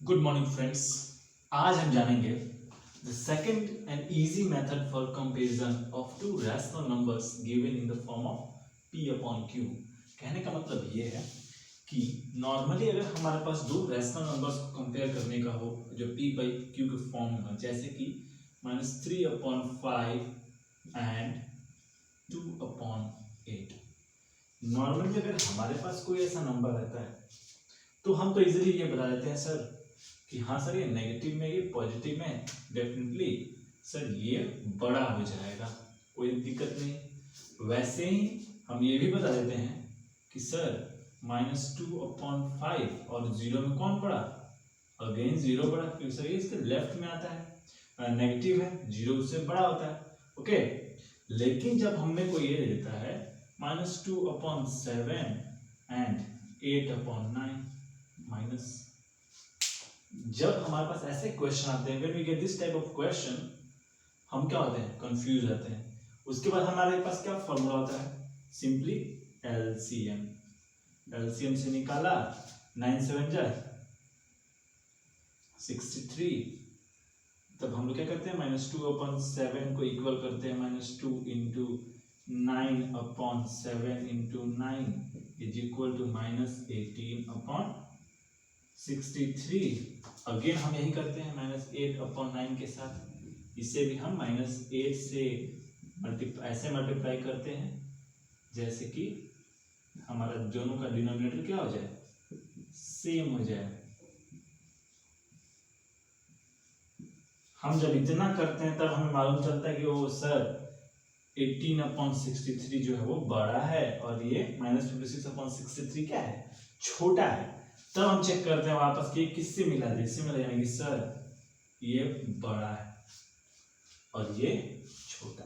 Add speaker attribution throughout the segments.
Speaker 1: Good morning friends. आज हम जानेंगे the second and easy method for comparison of to rational numbers given in the form of p upon q। कहने का मतलब ये है कि नॉर्मली अगर हमारे पास दो रैशनल नंबर्स को कंपेयर करने का हो जो p बाई q के फॉर्म में हो, जैसे कि -3/5 एंड 2/8। नॉर्मली अगर हमारे पास कोई ऐसा नंबर रहता है तो हम तो इजीली ये बता देते हैं सर कि हाँ सर ये नेगेटिव में, ये पॉजिटिव में, डेफिनेटली सर ये बड़ा हो जाएगा, कोई दिक्कत नहीं। वैसे ही हम ये भी बता देते हैं कि सर -2/5 और 0 में कौन बड़ा, अगेन 0 बड़ा, क्योंकि सर ये इसके लेफ्ट में आता है, नेगेटिव है, 0 उससे बड़ा होता है। ओके, लेकिन जब हमें कोई ये देता है -2/7 एंड 8/9 माइनस, जब हमारे पास ऐसे क्वेश्चन आते हैं, when we get this type of question, हम क्या होते हैं, कंफ्यूज रहते हैं। उसके बाद हमारे पास क्या फॉर्मूला होता है, सिंपली एलसीएम। एलसीएम से निकाला 9 7 जा 63, तब हम लोग क्या करते हैं -2/7 को इक्वल करते हैं -2 into 9/7 into 9 is equal to -18/63। Again हम यही करते हैं -8/9 के साथ, इसे भी हम -8 से ऐसे मल्टीप्लाई करते हैं जैसे कि हमारा दोनों का डिनोमिनेटर क्या हो जाए, सेम हो जाए। हम जब इतना करते हैं तब हमें मालूम चलता है कि वो सर 18/63 जो है वो बड़ा है और ये -56/63 क्या है, छोटा है। तब हम चेक करते हैं वापस कि किससे मिला है, इससे मिला, यानी कि सर ये बड़ा है और ये छोटा।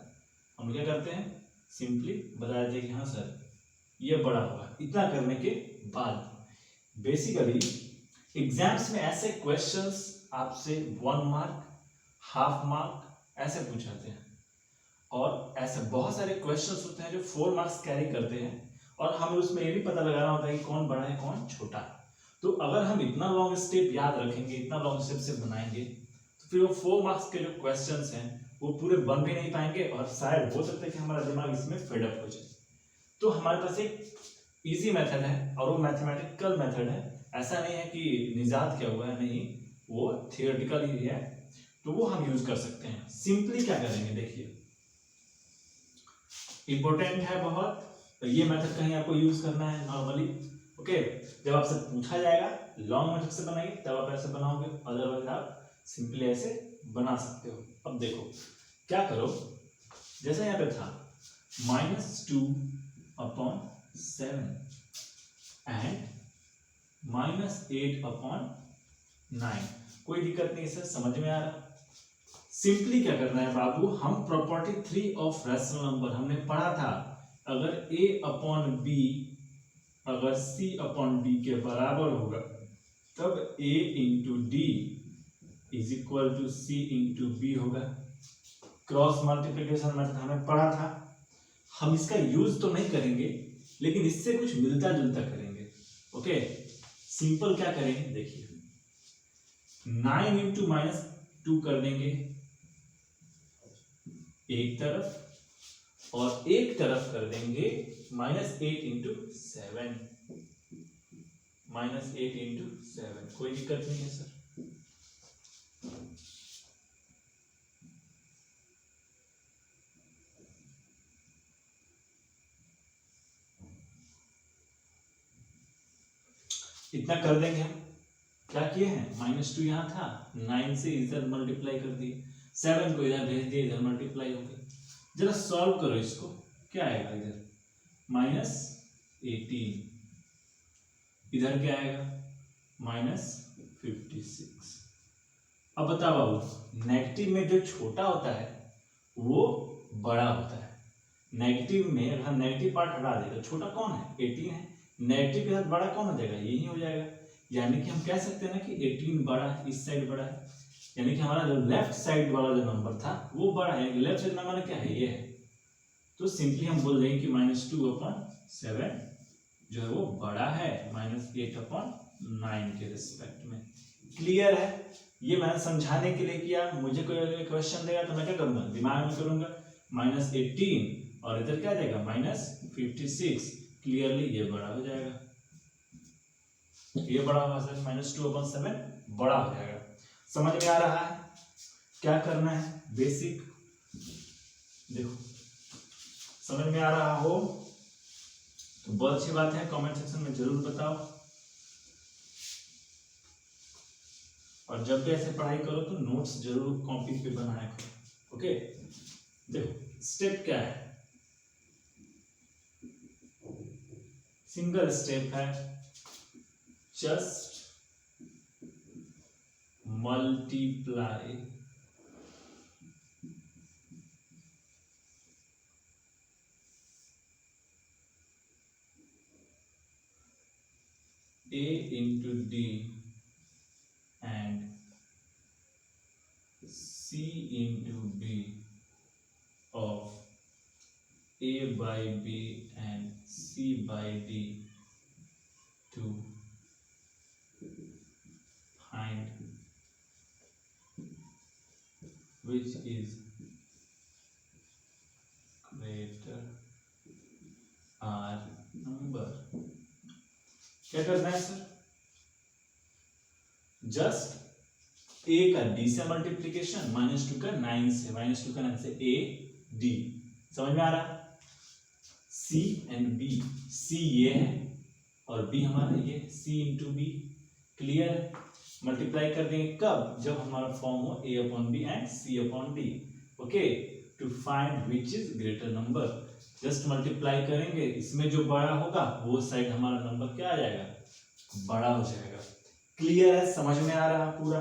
Speaker 1: हम क्या करते हैं, सिंपली बता देते हैं कि हाँ सर ये बड़ा होगा। इतना करने के बाद बेसिकली एग्जाम्स में ऐसे क्वेश्चंस आपसे 1 मार्क, हाफ मार्क ऐसे पूछाते हैं, और ऐसे बहुत सारे क्वेश्चंस होते हैं जो 4 मार्क्स कैरी करते हैं, और हमें उसमें ये भी पता लगाना होता है कि कौन बड़ा है कौन छोटा है। तो अगर हम इतना लॉन्ग स्टेप याद रखेंगे, इतना लॉन्ग स्टेप से बनाएंगे, तो फिर वो 4 मार्क्स के जो क्वेश्चंस हैं वो पूरे बन भी नहीं पाएंगे, और शायद हो सकता है कि हमारा दिमाग इसमें फेड अप हो जाए। तो हमारे पास एक इजी मेथड है और वो मैथमेटिकल मेथड है। ऐसा नहीं है कि निजात क्या हुआ है, नहीं, वो थियोरेटिकल ही है, तो वो हम यूज कर सकते हैं। सिंपली क्या करेंगे, देखिए इंपॉर्टेंट है बहुत, तो ये मेथड कहीं आपको यूज करना है नॉर्मली। ओके, जब आपसे पूछा जाएगा लॉन्ग मेथड से बनाइए तब आप ऐसे बनाओगे, अदरवाइज आप सिंपली ऐसे बना सकते हो। अब देखो क्या करो, जैसे यहाँ पे था -2/7 एंड -8/9, कोई दिक्कत नहीं सर, समझ में आ रहा। सिंपली क्या करना है बाबू, हम प्रॉपर्टी 3 ऑफ रैशनल नंबर हमने पढ़ा था, अगर a/b अगर c/d के बराबर होगा तब a into D is equal to c into B होगा। क्रॉस मल्टीप्लिकेशन मेथड हमें पढ़ा था, हम इसका यूज तो नहीं करेंगे लेकिन इससे कुछ मिलता जुलता करेंगे। ओके, सिंपल क्या करेंगे, देखिए 9 इंटू -2 कर देंगे एक तरफ, और एक तरफ कर देंगे -8 इंटू 7, -8 इंटू 7, कोई दिक्कत नहीं है सर। इतना कर देंगे हम। क्या किए हैं, -2 यहाँ था, 9 से इधर मल्टीप्लाई कर दिए, 7 को इधर भेज दिए, इधर मल्टीप्लाई हो गई। जरा सॉल्व करो इसको, क्या आएगा, इधर -18, इधर क्या आएगा -56। अब बताओ बाबू, नेगेटिव में जो छोटा होता है वो बड़ा होता है। नेगेटिव में अगर हम नेगेटिव पार्ट हटा दें तो छोटा कौन है, 18 है, नेगेटिव के साथ बड़ा कौन हो जाएगा, यही हो जाएगा। यानी कि हम कह सकते हैं ना कि 18 बड़ा है, इस साइड बड़ा है, यानी कि हमारा जो लेफ्ट साइड वाला जो नंबर था वो बड़ा है, लेफ्ट साइड नंबर क्या है, ये है। तो सिंपली हम बोल देंगे कि -2/7 जो है वो बड़ा है -8/9 के रिस्पेक्ट में। क्लियर है? ये मैंने समझाने के लिए किया। मुझे कोई क्वेश्चन देगा तो मैं क्या करूंगा, दिमाग में करूंगा -18 और इधर क्या जाएगा -56। क्लियरली ये बड़ा हो जाएगा, ये बड़ा होगा सर, -2/7 बड़ा हो जाएगा। समझ में आ रहा है? क्या करना है बेसिक, देखो समझ में आ रहा हो तो बहुत अच्छी बात है, कमेंट सेक्शन में जरूर बताओ। और जब भी ऐसे पढ़ाई करो तो नोट्स जरूर कॉपी पे बनाया करो। ओके, देखो स्टेप क्या है, सिंगल स्टेप है, just multiply A into D and C into B of A by B and C by D to find which is greater R number। क्या करना है सर, जस्ट A का D से multiplication, -2 का 9 से, -2 का 9 से A D, समझ में आ रहा है? C एंड B, C ये है और B हमारा ये, C इंटू B, क्लियर है? मल्टीप्लाई कर देंगे कब, जब हमारा फॉर्म हो A/B and C/D। Okay, to find which is greater number, just multiply करेंगे, इसमें जो बड़ा होगा वो साइड हमारा नंबर क्या आ जाएगा, बड़ा हो जाएगा। क्लियर है? समझ में आ रहा पूरा?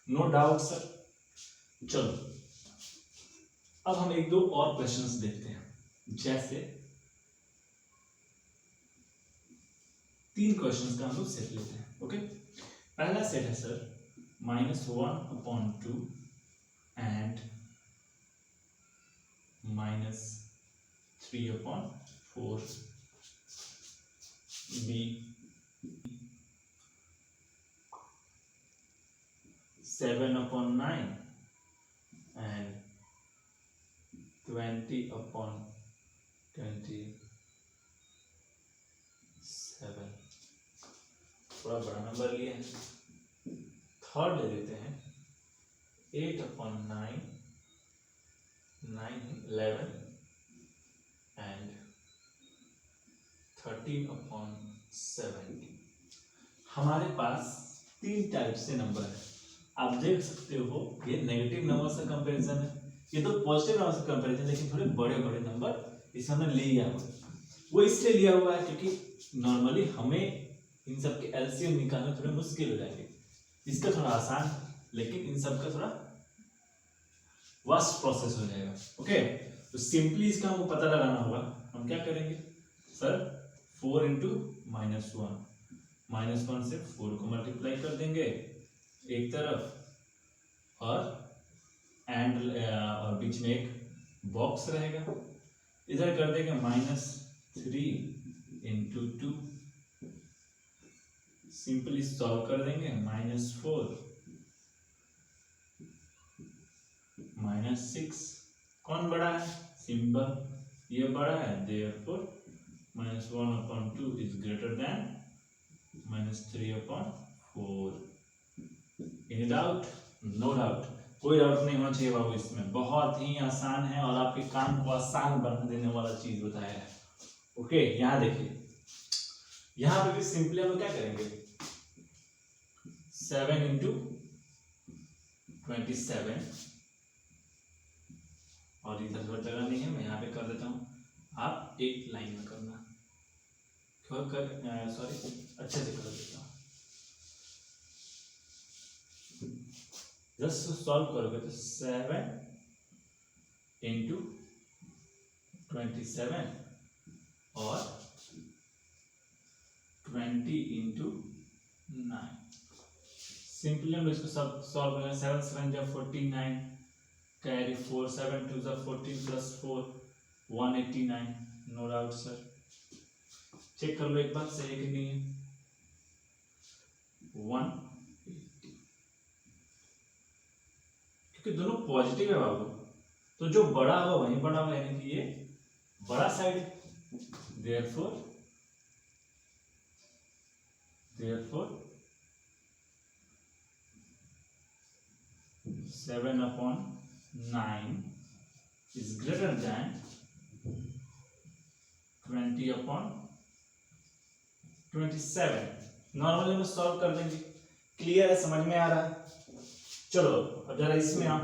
Speaker 1: No doubt sir. चलो अब हम एक दो और क्वेश्चंस देखते हैं, जैसे 3 क्वेश्चंस का हम लोग सेट लेते हैं। ओके, पहला सेट है सर -1/2 एंड -3/4 B 7/9 and 20/27। थोड़ा बड़ा नंबर लिए हैं। थर्ड ले लेते हैं 8/9 9/11 and 13/17। हमारे पास 3 टाइप से नंबर है, आप देख सकते हो। ये नेगेटिव नंबर से कंपैरिजन है, ये तो पॉजिटिव नंबर से कंपैरिजन, लेकिन थोड़े बड़े बड़े नंबर इसमें हमने लिया हुआ। वो इसलिए लिया हुआ है क्योंकि नॉर्मली हमें इन सब के एलसीएम निकालना थोड़े मुश्किल हो जाएंगे। इसका थोड़ा आसान, लेकिन इन सब का थोड़ा वास्ट प्रोसेस हो जाएगा। ओके, तो सिंपली इसका हमको पता लगाना होगा। हम क्या करेंगे सर, 4 इंटू -1 -1 से 4 को मल्टीप्लाई कर देंगे एक तरफ, और एंड और बीच में एक बॉक्स रहेगा, इधर कर देंगे -3 इंटू 2, सिंपली सॉल्व कर देंगे -4 -6। कौन बड़ा है, सिंपल ये बड़ा है, therefore -1/2 is greater than -3/4। Any doubt? No doubt, कोई डाउट नहीं होना चाहिए बाबू, इसमें बहुत ही आसान है और आपके काम को आसान बना देने वाला चीज बताया है। ओके, यहाँ देखिए, यहाँ पे भी सिंपली हम क्या करेंगे, 7 इंटू 27, और इधर जगह नहीं है, मैं यहाँ पे कर देता हूँ, आप एक लाइन में करना, सॉरी अच्छे से कर देता हूँ। जस्ट सॉल्व करोगे तो 7 इंटू 27 और 20 इंटू 9। सिंपली हम इसको सब सॉल्व करेंगे। 7 7 जा 49, कैरी 4, 7 2 जा 14 plus 4 189। No doubt sir, check कर लो एक बार सही है कि नहीं है। 180 क्योंकि दोनों पॉजिटिव है बाबू, तो जो बड़ा होगा वही बड़ा होगा, यानी कि ये बड़ा side. Therefore 7/9 is greater than 20/27। Normally में सॉल्व कर देंगे। क्लियर है, समझ में आ रहा है? चलो अब जरा इसमें आओ।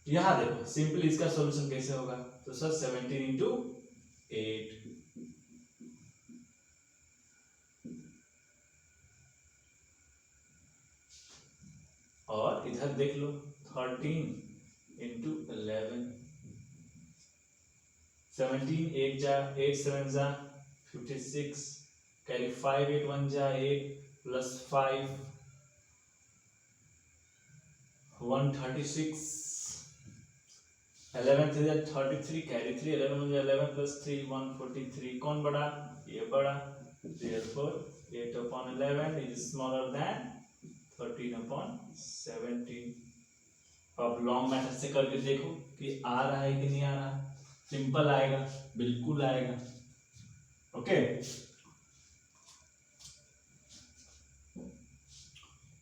Speaker 1: यहां देखो सिंपली इसका सॉल्यूशन कैसे होगा। तो सर 17 इंटू 8, और इधर देख लो 13 इंटू 11, 17 8 जा 8 7 जा 56, कैरी 5 8 1 जा 8 प्लस 5 136, 11 3 जा 33, कैरी 3 11 1 जा 11 प्लस 3 143। कौन बड़ा? ये बड़ा। therefore 8/11 is smaller than 13/17। अब लॉन्ग मेथड से करके देखो कि आ रहा है कि नहीं आ रहा। सिंपल आएगा, बिल्कुल आएगा। ओके,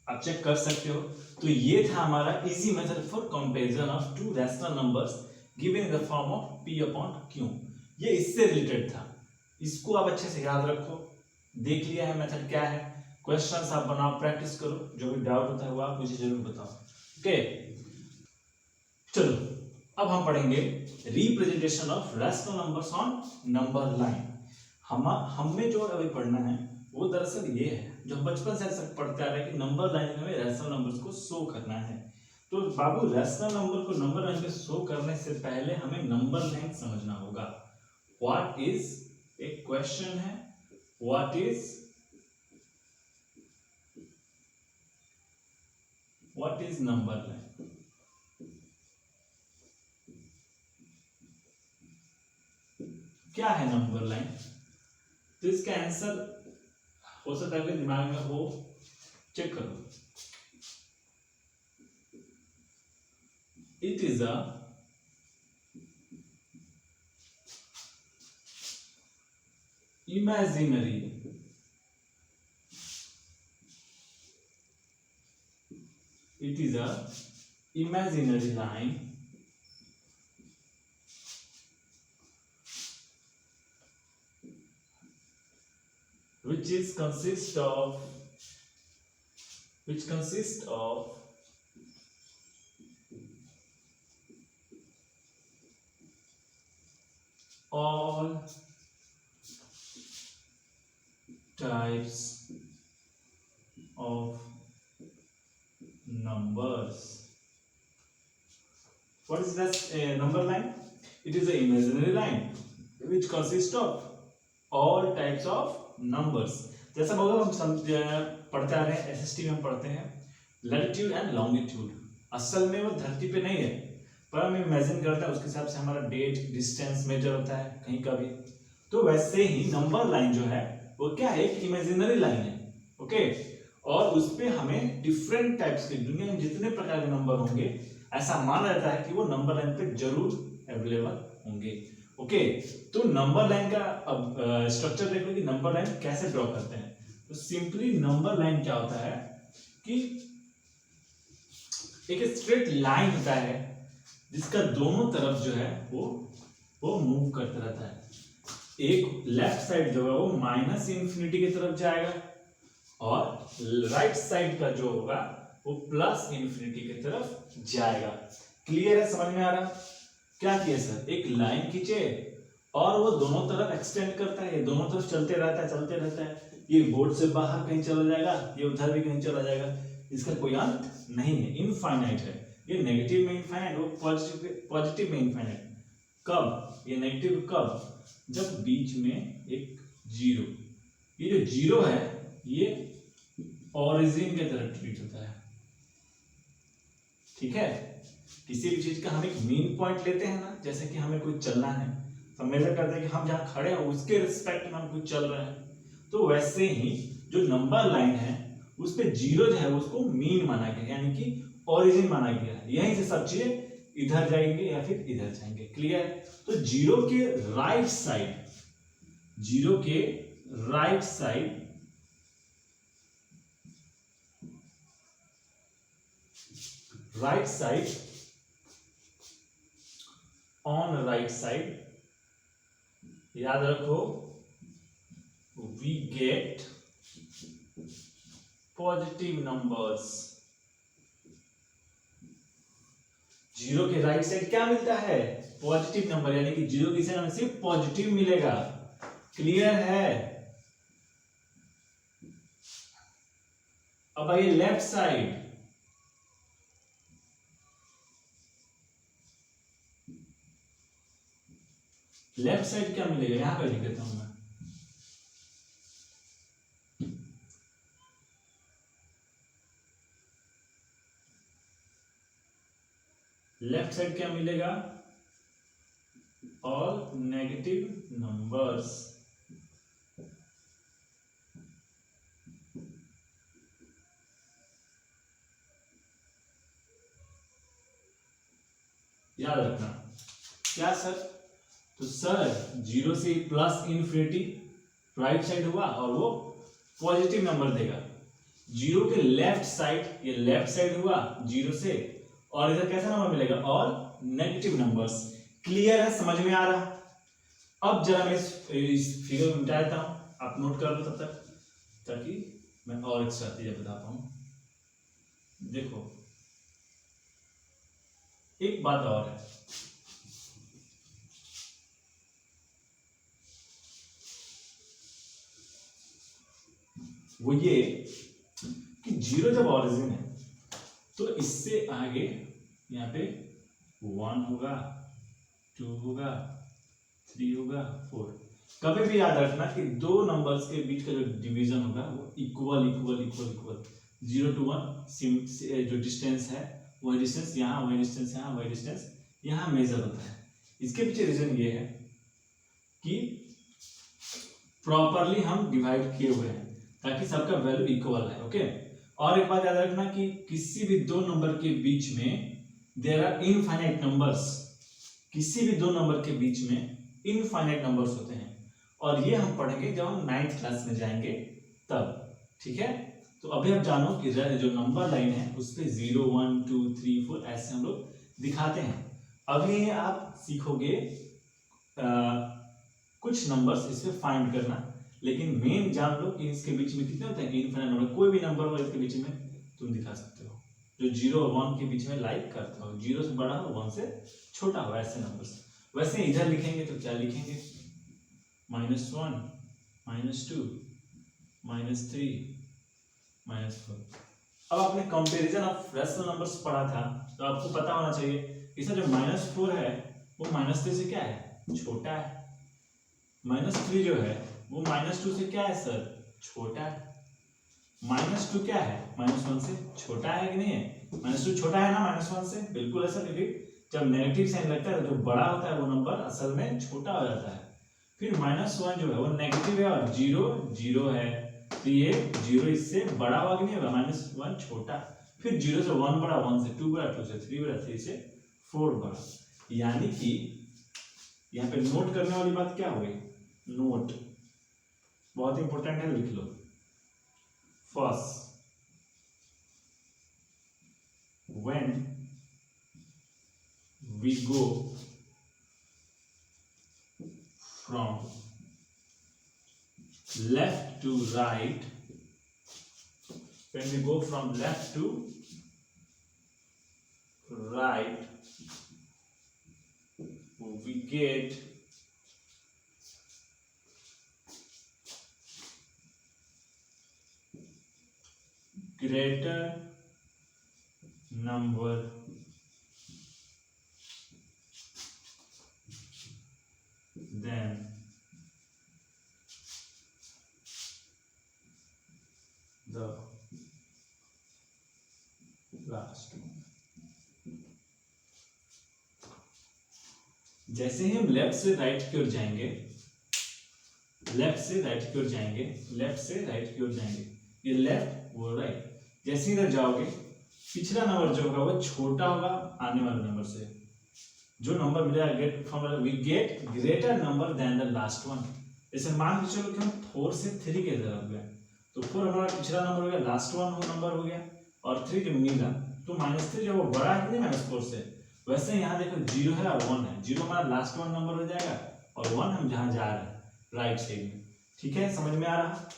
Speaker 1: आप चेक कर सकते हो। तो ये था हमारा easy method for comparison of to rational numbers given in the form of P/Q। ये इससे रिलेटेड था, इसको आप अच्छे से याद रखो। देख लिया है मेथड क्या है, क्वेश्चंस आप बनाओ, प्रैक्टिस करो, जो भी डाउट होता है वो आप मुझे जरूर बताओ। ओके, चलो अब हम पढ़ेंगे representation of rational numbers on number line. हमें जो अभी पढ़ना है वो दरअसल ये है, जो बचपन से ऐसा पढ़ते आ रहा है कि नंबर लाइन में रैशनल नंबर्स को शो करना है। तो बाबू रैशनल नंबर को नंबर लाइन पे शो करने से पहले हमें नंबर लाइन समझना होगा। व्हाट इज, एक क्वेश्चन है, व्हाट इज नंबर लाइन? क्या है नंबर लाइन? तो इसका आंसर हो सकता है दिमाग में हो, चेक करो। It is a imaginary line which consists of all types of numbers. What is that number line? It is an imaginary line which consists of all types of numbers. जैसा बहुत हम पढ़ते आ रहे हैं, SST में हम पढ़ते हैं लैटिट्यूड एंड लॉन्गिट्यूड। असल में वो धरती पे नहीं है, पर हम इमेजिन करते हैं, उसके हिसाब से हमारा डेट डिस्टेंस मेजर होता है कहीं का भी। तो वैसे ही नंबर लाइन जो है वो क्या है, एक इमेजिनरी लाइन है। ओके, और उस पे हमें डिफरेंट टाइप्स के, दुनिया में जितने प्रकार के नंबर होंगे ऐसा माना जाता है कि वो नंबर लाइन पे जरूर अवेलेबल होंगे। ओके, तो नंबर लाइन का अब स्ट्रक्चर देख लो कि नंबर लाइन कैसे ड्रॉ करते हैं। तो सिंपली नंबर लाइन क्या होता है कि एक स्ट्रेट लाइन होता है जिसका दोनों तरफ जो है वो मूव करता रहता है। एक लेफ्ट साइड जो है वो माइनस इन्फिनिटी की तरफ जाएगा, और राइट साइड का जो होगा वो प्लस इन्फिनिटी की तरफ जाएगा। क्लियर है, समझ में आ रहा? क्या किया सर, एक लाइन खींचे और वो दोनों तरफ एक्सटेंड करता है, ये दोनों तरफ चलते रहता है। ये बोर्ड से बाहर कहीं चला जाएगा, ये उधर भी कहीं चला जाएगा, इसका कोई अंत नहीं है, इनफाइनाइट है। ये नेगेटिव में इनफाइनाइट, वो पॉजिटिव में इनफाइनाइट। कब ये नेगेटिव, कब? जब बीच में एक जीरो, ये जो जीरो है ये ओरिजिन की तरफ ट्रीट होता है। ठीक है, किसी भी चीज का हम एक मीन पॉइंट लेते हैं ना, जैसे कि हमें कोई चलना है तो मेजर करते हैं कि हम जहाँ खड़े हैं उसके रिस्पेक्ट में हम कुछ चल रहे हैं। तो वैसे ही जो नंबर लाइन है उस पे जीरो जो है उसको मीन माना गया, यानी कि ओरिजिन माना गया। यहीं से सब चीजें इधर जाएंगे या फिर इधर जाएंगे। क्लियर? तो जीरो के राइट साइड, जीरो के right side on right side याद रखो, we get positive numbers. Zero के राइट साइड क्या मिलता है? पॉजिटिव नंबर, यानी कि जीरो की साइड हमें सिर्फ पॉजिटिव मिलेगा। क्लियर है? अब आइए लेफ्ट साइड, लेफ्ट साइड क्या मिलेगा? यहां पर लिख देता हूं मैं, लेफ्ट साइड क्या मिलेगा? All negative numbers. याद रखना। क्या सर? तो सर जीरो से प्लस इन्फिनिटी राइट साइड हुआ और वो पॉजिटिव नंबर देगा। जीरो के लेफ्ट साइड, ये लेफ्ट साइड हुआ जीरो से, और इधर कैसा नंबर मिलेगा? All negative numbers. क्लियर है? समझ में आ रहा? अब जरा मैं इस फिगर को मिटा देता हूं, आप नोट कर लो तब तक, ताकि मैं और एक्स्ट्रा चीजें बता पाऊं। देखो एक बात और है, वो ये कि जीरो जब ऑरिजिन है तो इससे आगे यहाँ पे 1 होगा, 2 होगा, 3 होगा, 4। कभी भी याद रखना कि दो नंबर्स के बीच का जो डिवीजन होगा वो equal equal equal equal, 0 to 1 जो डिस्टेंस है वही डिस्टेंस यहाँ, वही डिस्टेंस यहाँ, वही डिस्टेंस यहाँ मेजर होता है। इसके पीछे रीजन ये है कि प्रॉपरली हम डिवाइड किए हुए हैं ताकि सबका वैल्यू इक्वल है। ओके? और एक बात याद रखना कि किसी भी दो नंबर के बीच में देयर आर इनफाइनाइट नंबर्स, किसी भी दो नंबर के बीच में इनफाइनाइट नंबर्स होते हैं, और ये हम पढ़ेंगे जब हम 9th क्लास में जाएंगे तब। ठीक है? तो अभी आप जानो कि जो नंबर लाइन है उस पर 0 1 2 3 4 ऐसे हम लोग दिखाते हैं। अभी आप सीखोगे कुछ नंबर्स इस पे फाइंड करना, लेकिन मेन जान लो कि इसके बीच में कितने होते हैं इनफाइनाइट नंबर। कोई भी नंबर हो इसके बीच में तुम दिखा सकते हो, जो 0 और 1 के बीच में लाइक करता हो, 0 से बड़ा हो 1 से छोटा हो, ऐसे नंबर्स। वैसे इधर लिखेंगे तो क्या लिखेंगे? -1 -2 -3 -4। अब आपने कंपैरिजन ऑफ रैशनल नंबर्स पढ़ा था तो आपको पता होना चाहिए इसका जो -4 है वो -3 से क्या है? छोटा है। -3 जो है वो -2 से क्या है सर? छोटा है। -2 क्या है? -1 से छोटा है कि नहीं है? -2 छोटा है ना -1 से? बिल्कुल ऐसा, क्योंकि जब नेगेटिव साइन लगता है तो जो बड़ा होता है वो नंबर असल में छोटा हो जाता है। फिर -1 जो है वो नेगेटिव है और 0 0 है, तो ये 0 इससे बड़ा होगा कि नहीं होगा? -1 छोटा। फिर 0 से 1 बड़ा, 1 से 2 बड़ा, 2 से 3 बड़ा, 3 से 4 बड़ा। यानी कि यहाँ पे नोट करने वाली बात क्या हुई? नोट बहुत इंपॉर्टेंट है, लिख लो। First, when we go from left to right, when we go from left to right, we get greater number than the last one। जैसे ही हम लेफ्ट से राइट की ओर जाएंगे, लेफ्ट से राइट की ओर जाएंगे, लेफ्ट से राइट की ओर जाएंगे, ये लेफ्ट वो राइट। जैसे इधर जाओगे पिछला नंबर जो होगा वो छोटा होगा आने वाले नंबर से। जो नंबर मिलेगा get from we get greater number than the last one. जैसे मान के चलो कि हम 4 से 3 के तरफ गए तो 4 हमारा पिछला नंबर हो गया, लास्ट वन नंबर हो गया, और 3 जो मिला तो -3 जो वो बड़ा है कि नहीं -4 से, वैसे यहाँ देखो 0 है और 1 है। 0 हमारा लास्ट वन नंबर हो जाएगा और 1 हम जहाँ जा रहे हैं राइट साइड में। ठीक है, समझ में आ रहा?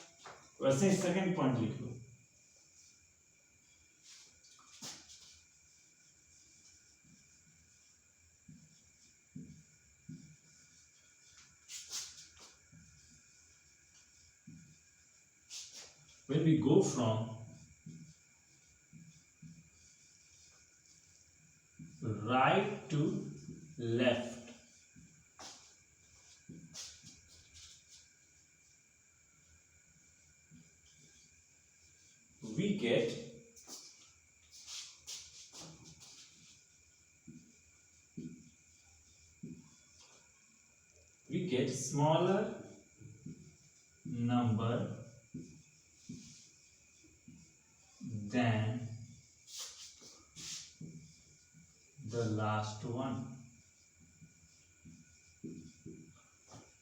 Speaker 1: वैसे ही सेकंड पॉइंट लिख लो। When we go from right to left, we get smaller number than the last one।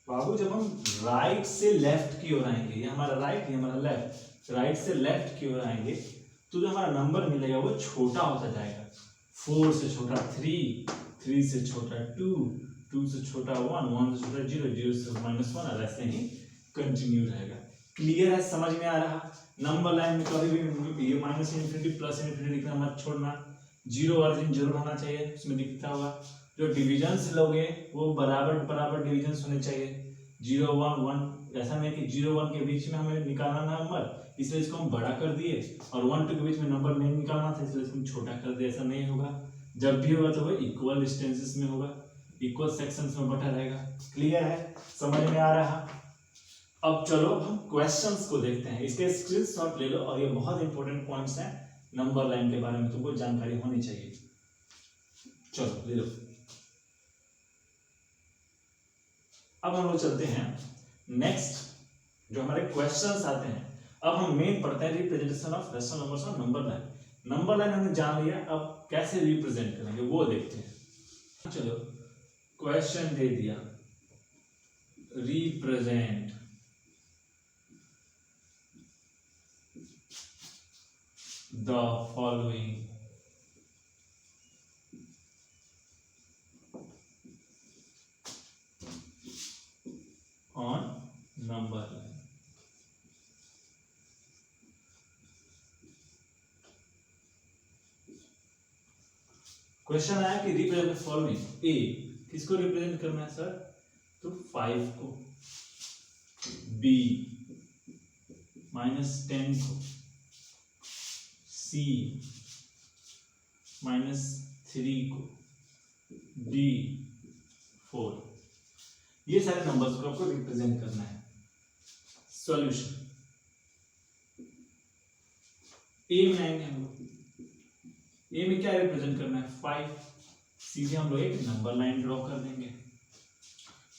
Speaker 1: बाबू जब हम राइट से लेफ्ट की ओर आएंगे, ये हमारा राइट, ये हमारा लेफ्ट, राइट से लेफ्ट की ओर आएंगे तो जो हमारा नंबर मिलेगा वो छोटा होता जाएगा। 4 से छोटा 3, 3 से छोटा 2, 2 से छोटा 1, 1 से छोटा 0, 0 से -1, और ऐसे ही कंटिन्यू रहेगा। क्लियर है? समझ में आ रहा? नंबर लाइन में कभी भी ये -∞ +∞ लिखना मत छोड़ना। 0 ऑरिजिन जरूर होना चाहिए, उसमें दिखता होगा। जो डिविजन्स लोगे वो बराबर बराबर डिविजन्स होने चाहिए। 0 1 1, ऐसा नहीं कि 0 1 के बीच में हमें निकालना नंबर, इसलिए इसको हम बड़ा कर दिए, और 1 2 के बीच में नंबर नहीं निकालना था इसलिए इसको छोटा कर दिया। ऐसा नहीं होगा। जब भी होगा तो वो इक्वल डिस्टेंसेस में होगा, इक्वल सेक्शंस में बटा रहेगा। क्लियर है? समझ में आ रहा? अब चलो हम क्वेश्चंस को देखते हैं। इसके स्क्रीनशॉट ले लो, और ये बहुत इंपॉर्टेंट पॉइंट्स हैं नंबर लाइन के बारे में, तुमको जानकारी होनी चाहिए। चलो ले लो। अब हम लोग चलते हैं नेक्स्ट, जो हमारे क्वेश्चंस आते हैं। अब हम मेन पढ़ते हैं representation of rational numbers on number line. Number line हमने जान लिया, अब कैसे रिप्रेजेंट करेंगे वो देखते हैं। चलो क्वेश्चन दे दिया, represent the following on number line। Question आया कि रिप्रेजेंट द फॉलोइंग। ए किसको रिप्रेजेंट करना है सर? तो 5 को, बी -10 को, C -3 को, D 4। ये सारे नंबर्स को आपको रिप्रेजेंट करना है। सॉल्यूशन ए में आएंगे हम लोग। ए में क्या रिप्रेजेंट करना है? 5। सीधे हम लोग एक नंबर लाइन ड्रॉ कर देंगे।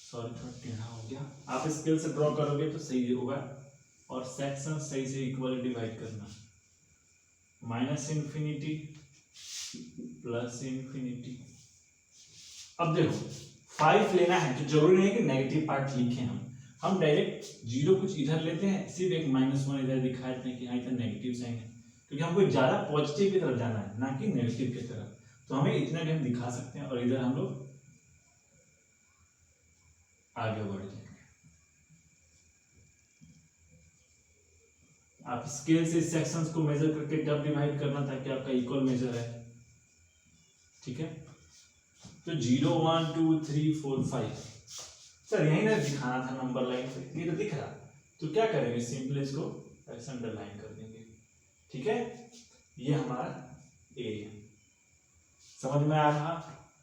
Speaker 1: सॉरी थोड़ा टेढ़ा हो गया, आप स्केल से ड्रॉ करोगे तो सही होगा, और सेक्शन सही से इक्वली डिवाइड करना। -∞ +∞। अब देखो 5 लेना है तो जरूरी नहीं कि नेगेटिव पार्ट लिखें हम डायरेक्ट 0 कुछ इधर लेते हैं, सिर्फ एक -1 इधर दिखा देते हैं कि हाँ इधर नेगेटिव साइन है, क्योंकि हमको ज्यादा पॉजिटिव की तरफ जाना है ना कि नेगेटिव की तरफ। तो हमें इतना भी हम दिखा सकते हैं, और इधर हम लोग आगे बढ़ जाएंगे। आप स्केल से सेक्शंस को मेजर करके जब डिवाइड करना ताकि आपका इक्वल मेजर है। ठीक है, तो 0 1 2 3 4 5 सर यही ना दिखाना था नंबर लाइन पे, ये तो दिख रहा। तो क्या करेंगे, सिंपली इसको ऐसे अंडरलाइन कर देंगे। ठीक है, ये हमारा ए है। समझ में आ रहा?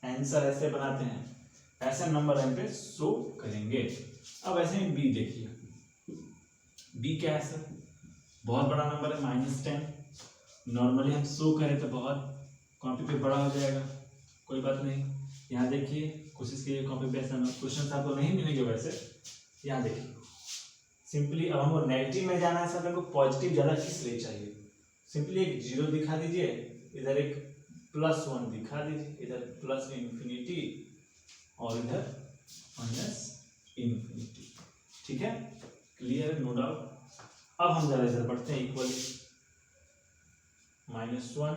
Speaker 1: आंसर ऐसे बनाते हैं, ऐसे नंबर लाइन पे शो करेंगे। अब ऐसे ही बी देखिए, बी क्या है सर? बहुत बड़ा नंबर है -10। नॉर्मली हम शो करें तो बहुत कॉपी पे बड़ा हो जाएगा, कोई बात नहीं। यहाँ देखिए, कोशिश कीजिए कॉपी पे ऐसा क्वेश्चन आपको नहीं मिलेंगे वैसे। यहाँ देखिए सिंपली अब हमको नेगेटिव में जाना है सर, हमको पॉजिटिव ज्यादा किस लिए चाहिए, सिंपली एक जीरो दिखा दीजिए, इधर एक +1 दिखा दीजिए, इधर प्लस इंफिनिटी और इधर माइनस इंफिनिटी। ठीक है, क्लियर, नो डाउट। अब हम जरा इधर पढ़ते हैं इक्वली, -1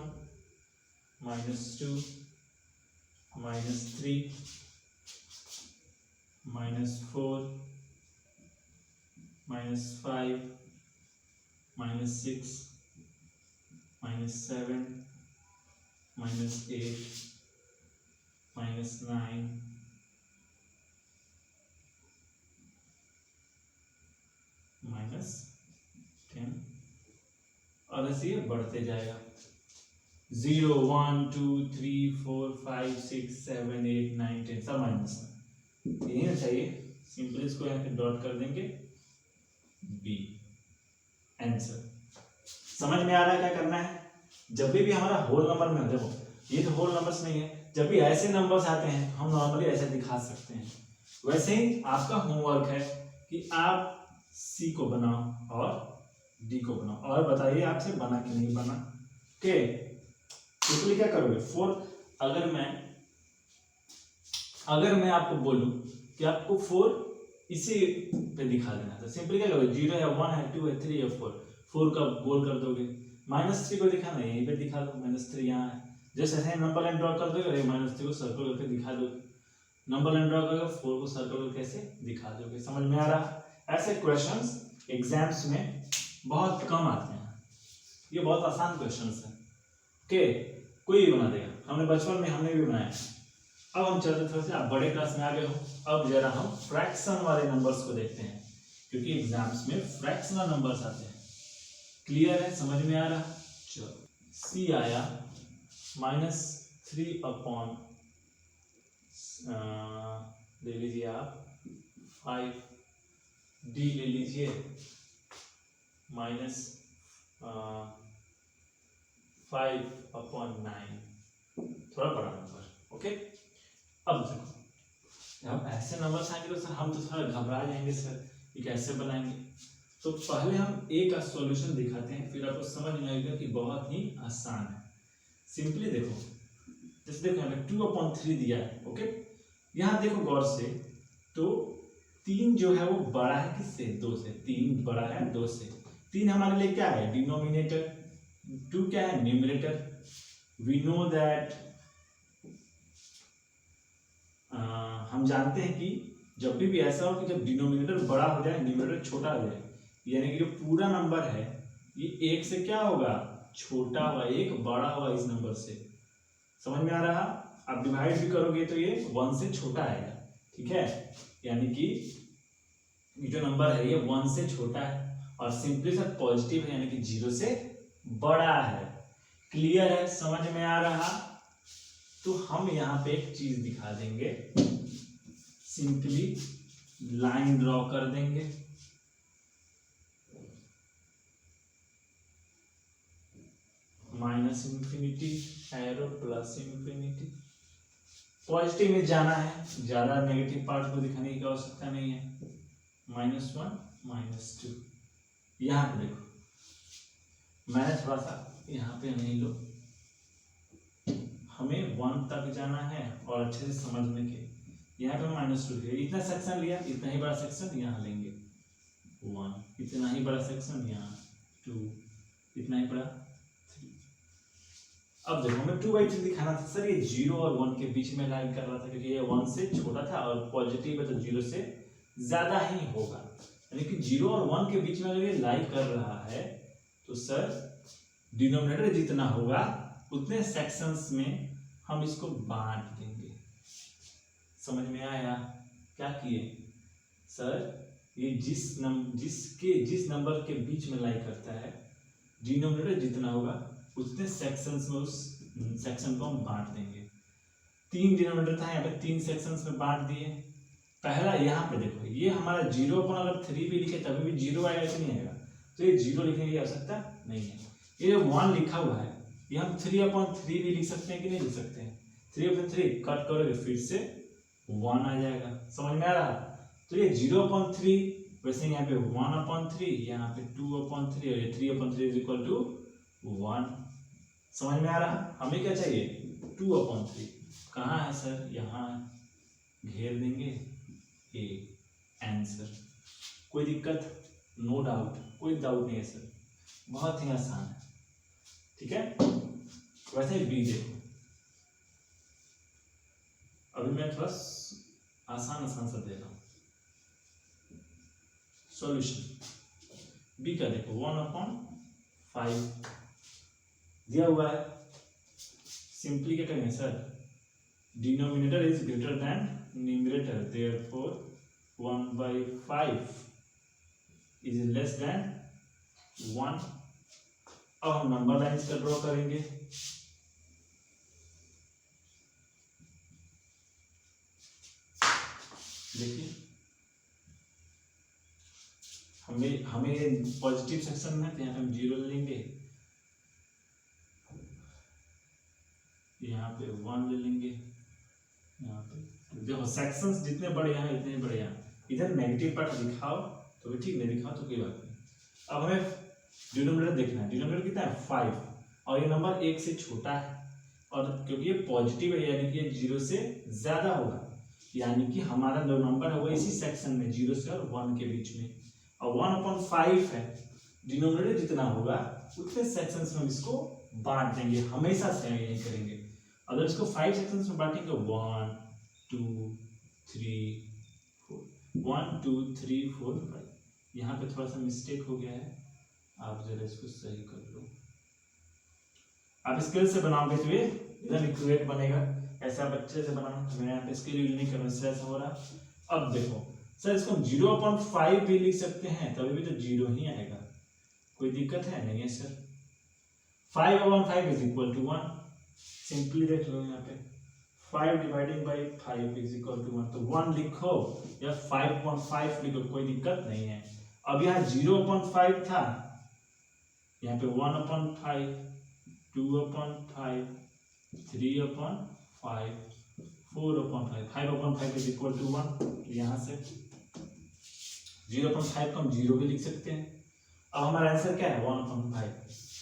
Speaker 1: -2 -3 -4 -5 -6 -7 -8 -9 -10 और ऐसे ये बढ़ते जाएगा, 0 1 2 3 4 5 6 7 8 9 10 सब माइनस में, यही ना चाहिए। सिंपली इसको यहाँ पे डॉट कर देंगे, बी आंसर। समझ में आ रहा है क्या करना है? जब भी हमारा होल नंबर में, देखो ये तो होल नंबर्स नहीं है, जब भी ऐसे नंबर्स आते हैं तो हम नॉर्मली ऐसे दिखा सकते हैं। वैसे ही आपका होमवर्क है कि आप सी को बनाओ और डी को बनाओ, और बताइए आपसे बना कि नहीं बना। ओके, इसलिए क्या करोगे, 4 अगर मैं आपको बोलूं कि आपको 4 इसी पे दिखा देना, तो सिंपली क्या करोगे, 0 है 1 है 2 है 3 है 4 का गोल कर दोगे, -3 को दिखाना यहीं पे दिखा दो, -3 यहाँ है, जैसे ऐसे नंबर लाइन ड्रॉ कर दोगे, -3 को सर्कल करके दिखा दोगे, नंबर लाइन ड्रॉ करके 4 को सर्कल करके कैसे दिखा दोगे। समझ में आ रहा? ऐसे क्वेश्चंस एग्जाम्स में बहुत कम आते हैं, ये बहुत आसान क्वेश्चंस है। ओके, कोई भी बना देगा, हमने बचपन में हमने भी बनाया। अब हम चलते थोड़े से, आप बड़े क्लास में आ गए हो, अब जरा हम फ्रैक्शन वाले नंबर्स को देखते हैं, क्योंकि एग्जाम्स में फ्रैक्शनल नंबर्स आते हैं। क्लियर है, समझ में आ रहा? चलो, सी आया -3 ले लीजिए आप 5, डी ले लीजिए -5/9, थोड़ा बड़ा नंबर। ओके, अब देखो, अब ऐसे नंबर्स आएंगे तो सर हम तो थोड़ा घबरा जाएंगे सर, ये कैसे बनाएंगे। तो पहले हम ए का सॉल्यूशन दिखाते हैं, फिर आपको समझ में आएगा कि बहुत ही आसान है। सिंपली देखो, जैसे देखो यहाँ पे 2/3 दिया है। ओके, यहाँ देखो गौर से, तो 3 जो है वो बड़ा है किससे, 2 से, 3 बड़ा है 2 से। 3 हमारे लिए क्या है, डिनोमिनेटर, 2 क्या है, न्यूमरेटर। वी नो दैट, हम जानते हैं कि जब भी ऐसा हो कि जब डिनोमिनेटर बड़ा हो जाए न्यूमरेटर छोटा हो जाए, यानी कि जो पूरा नंबर है ये 1 से क्या होगा, छोटा होगा, 1 बड़ा होगा इस नंबर से। समझ में आ रहा? आप डिवाइड भी करोगे तो ये 1 से छोटा आएगा। ठीक है, यानी कि ये जो नंबर है ये 1 से छोटा है, और सिंपली सर पॉजिटिव है, यानी कि 0 से बड़ा है। क्लियर है, समझ में आ रहा? तो हम यहाँ पे एक चीज दिखा देंगे, सिंपली लाइन ड्रॉ कर देंगे, -इंफिनिटी एरो +इंफिनिटी। पॉजिटिव में जाना है, ज्यादा नेगेटिव पार्ट को दिखाने की आवश्यकता नहीं है। -1 -2, यहाँ पे देखो, मैंने थोड़ा सा यहाँ पे नहीं लो, हमें 1 तक जाना है और अच्छे से समझने के। यहाँ पे -2 है, इतना सेक्शन लिया, इतना ही बड़ा सेक्शन यहाँ लेंगे 1, इतना ही बड़ा सेक्शन यहाँ 2, इतना ही बड़ा 3। अब देखो हमें 2/3 दिखाना था सर, ये 0 और 1 के बीच में लाइन कर रहा था, क्योंकि ये 1 से छोटा था और पॉजिटिव है तो 0 से ज्यादा ही होगा, यानी कि 0 और 1 के बीच में अगर ये लाइन कर रहा है तो सर डिनोमिनेटर जितना होगा उतने सेक्शंस में हम इसको बांट देंगे। समझ में आया? क्या किए सर, ये जिस नंबर के बीच में लाई करता है, डिनोमिनेटर जितना होगा उतने सेक्शंस में उस सेक्शन को हम बांट देंगे। 3 डिनोमिनेटर था, यहाँ पे 3 सेक्शंस में बांट दिए। पहला यहाँ पे देखो, ये हमारा 0/3 भी लिखे तभी भी 0 आएगा कि नहीं आएगा, तो ये 0 लिखने की आवश्यकता नहीं है। ये जो 1 लिखा हुआ है ये हम 3/3 भी लिख सकते हैं कि नहीं लिख सकते हैं, 3/3 कट करोगे फिर से 1 आ जाएगा। समझ में आ रहा? तो ये 0/3 वैसे यहाँ पे 1/3, यहाँ पे 2/3 और ये 3/3 इज इक्वल टू 1। समझ में आ रहा? हमें क्या चाहिए? 2/3। कहाँ है सर? यहाँ घेर देंगे ए, आंसर। कोई दिक्कत? नो डाउट, कोई डाउट नहीं है सर, बहुत ही आसान है। ठीक है, वैसे बी देखो, अभी मैं थोड़ा आसान सा दे रहा हूं सॉल्यूशन। बी का देखो 1/5 दिया हुआ है। सिंपली क्या करेंगे sir? Denominator is greater then numerator, therefore 1/5 is less than 1। अब हम नंबर लाइन्स का ड्रॉ करेंगे। देखिए हमें पॉजिटिव सेक्शन में, यहाँ पे हम 0 ले लेंगे, यहाँ पे 1 ले लेंगे, यहाँ पे देखो सेक्शंस जितने बड़े हैं इतने बड़े हैं। इधर नेगेटिव पार्ट दिखाओ तो भी ठीक, नहीं दिखाओ तो कोई बात नहीं। अब हमें डिनोमिनेटर देखना है। डिनोमिनेटर कितना है? 5, और ये नंबर 1 से छोटा है, और क्योंकि ये पॉजिटिव है यानी कि ये 0 से ज्यादा होगा, यानी कि हमारा जो नंबर है वो इसी सेक्शन में 0 से और 1 के बीच में। और 1/5 है, डिनोमिनेटर जितना होगा उतने सेक्शंस में इसको बांट देंगे, हमेशा से यही करेंगे। अगर इसको 5 सेक्शंस में बांटेंगे, 1 2 3 4, 1 2 3 4 5। यहाँ पे थोड़ा सा मिस्टेक हो गया है, आप जरा इसको सही कर लो। आप स्केल से बनाओगे तो ये इधर इक्वेट बनेगा, ऐसा आप अच्छे से बनाना। मैं यहाँ पे स्केल यूज नहीं कर रहा, इससे ऐसा हो रहा। अब देखो सर, इसको 0/5 भी लिख सकते हैं, तभी भी तो 0 ही आएगा। कोई दिक्कत है? नहीं है sir. 5/5 is equal to 1। Simply देख लो यहाँ पे 5 dividing by 5 is equal to 1, तो 1 लिखो या 5/5 लिखो, कोई दिक्कत नहीं है। अब यहाँ 0/5 था, यहाँ पे 1/5, 2/5, 3/5, 4/5, 5/5 इज इक्वल टू 1। यहाँ से 0/5 को हम 0 भी लिख सकते हैं। अब हमारा आंसर क्या है? 1/5,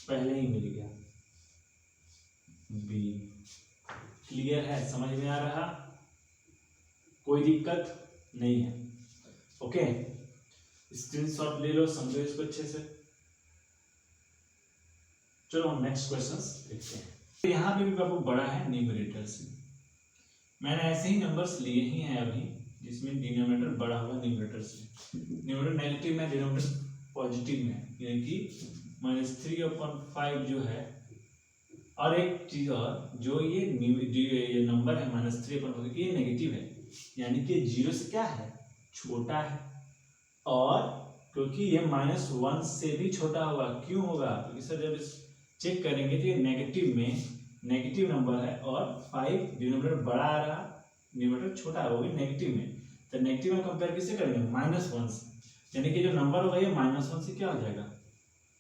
Speaker 1: पहले ही मिल गया। बी क्लियर है? समझ में आ रहा? कोई दिक्कत नहीं है? ओके, स्क्रीनशॉट ले लो, समझो इसको अच्छे से। चलो हम नेक्स्ट क्वेश्चंस देखते हैं। यहाँ पे भी बाबू बड़ा है न्यूमरेटर से। मैंने ऐसे ही नंबर्स लिए ही हैं अभी जिसमें डिनोमिनेटर बड़ा हुआ न्यूमरेटर से। न्यूमरेटर नेगेटिव में, डिनोमिनेटर पॉजिटिव में, यानी कि -3/5 जो है। और एक चीज और, जो ये नंबर है -3/5, ये नेगेटिव है, यानी कि 0 से क्या है? छोटा है। और क्योंकि ये -1 से भी छोटा होगा, क्यों होगा? क्योंकि सर जब चेक करेंगे तो ये नेगेटिव में नेगेटिव नंबर है, और 5 डिनोमिनेटर बड़ा आ रहा, न्यूमरेटर छोटा है, वो भी नेगेटिव में। तो नेगेटिव में कंपेयर किससे करेंगे? -1 से, यानी कि जो नंबर होगा ये -1 से क्या हो जाएगा?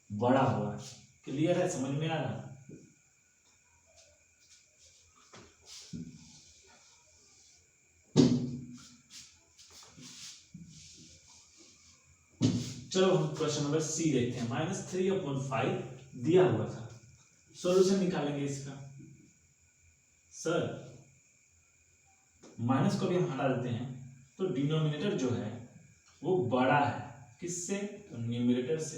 Speaker 1: बड़ा होगा। क्लियर है? समझ में आ रहा? चलो हम क्वेश्चन नंबर सी देखते हैं। -3/5 दिया हुआ था, सॉल्यूशन निकालेंगे इसका। सर माइनस को भी हम हटा देते हैं, तो डिनोमिनेटर जो है वो बड़ा है, किससे? तो न्यूमरेटर से।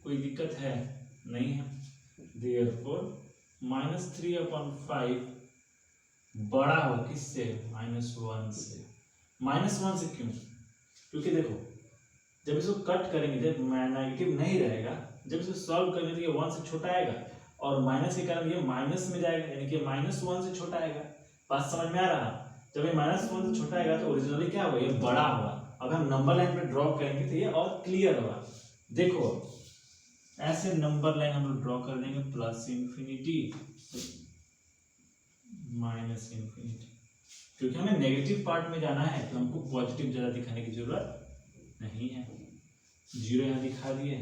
Speaker 1: कोई दिक्कत है? नहीं है। देयरफॉर -3/5 बड़ा हो किससे? -1 से। -1 से क्यों? क्योंकि देखो जब इसको कट करेंगे, जब नेगेटिव नहीं रहेगा, जब इसको सॉल्व करेंगे तो ये 1 से छोटा आएगा, और माइनस के कारण ये माइनस में जाएगा, यानी कि -1 से छोटा आएगा। बात समझ में आ रहा? जब ये -1 से छोटा आएगा तो ओरिजिनली क्या होगा? ये बड़ा होगा। अब हम नंबर लाइन पे ड्रॉ करेंगे तो ये और क्लियर होगा। देखो ऐसे नंबर लाइन हम लोग ड्रॉ कर देंगे, +∞, -∞, क्योंकि हमें नेगेटिव पार्ट में जाना है, तो हमको पॉजिटिव ज्यादा दिखाने की जरूरत नहीं है। 0 यहाँ दिखा दिए,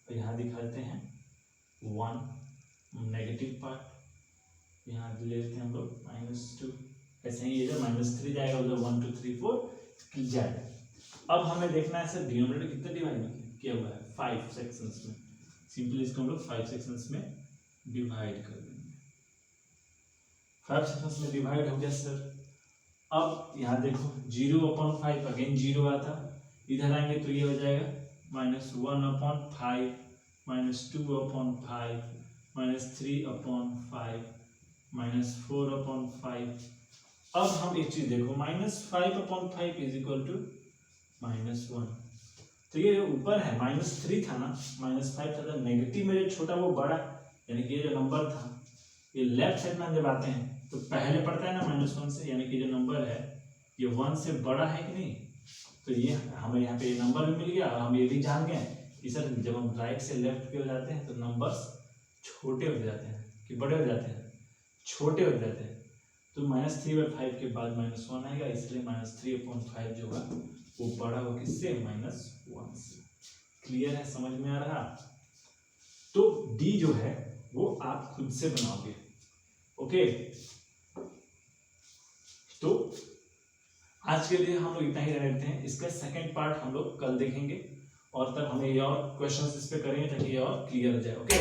Speaker 1: तो यहाँ दिखाते हैं 1 नेगेटिव पार्ट, यहाँ ले लेते हैं हम लोग -2। ऐसे ही इधर -3 जाएगा, उधर 1 2 3 4 जाएगा। अब हमें देखना है सर डिनोमिनेटर कितना डिवाइड किया हुआ है 5 सेक्शंस में। सिंपली इसको हम लोग 5 सेक्शंस में डिवाइड कर देंगे। 5 सेक्शंस में डिवाइड हो गया सर। अब यहाँ देखो 0/5 अगेन 0 आता, इधर आएंगे तो ये हो जाएगा -1/5 -2/5 -3/5 -4/5। अब हम एक चीज देखो -5/5 इज इक्वल टू -1। तो ये ऊपर है -3 था ना, -5 था, तो नेगेटिव में जो छोटा वो बड़ा, यानी कि ये जो नंबर था ये लेफ्ट साइड में जब आते हैं तो पहले पड़ता है ना -1 से, यानी कि जो नंबर है ये 1 से बड़ा है कि नहीं। तो ये हमें यहाँ पे ये नंबर भी मिल गया और हम ये भी जान गए कि सर जब हम राइट से लेफ्ट की ओर जाते हैं तो नंबर्स छोटे हो जाते हैं कि बड़े हो जाते हैं, छोटे हो जाते हैं। तो -3/5 के बाद -1 आएगा, इसलिए -3/5 जो होगा वो बड़ा हो किससे, -1 से। क्लियर है, समझ में आ रहा। तो डी जो है वो आप खुद से बनाओगे। ओके, तो आज के लिए हम लोग इतना ही रहते हैं। इसका सेकंड पार्ट हम लोग कल देखेंगे और तब हमें ये और क्वेश्चंस इस पे करेंगे ताकि ये और क्लियर हो जाए। ओके।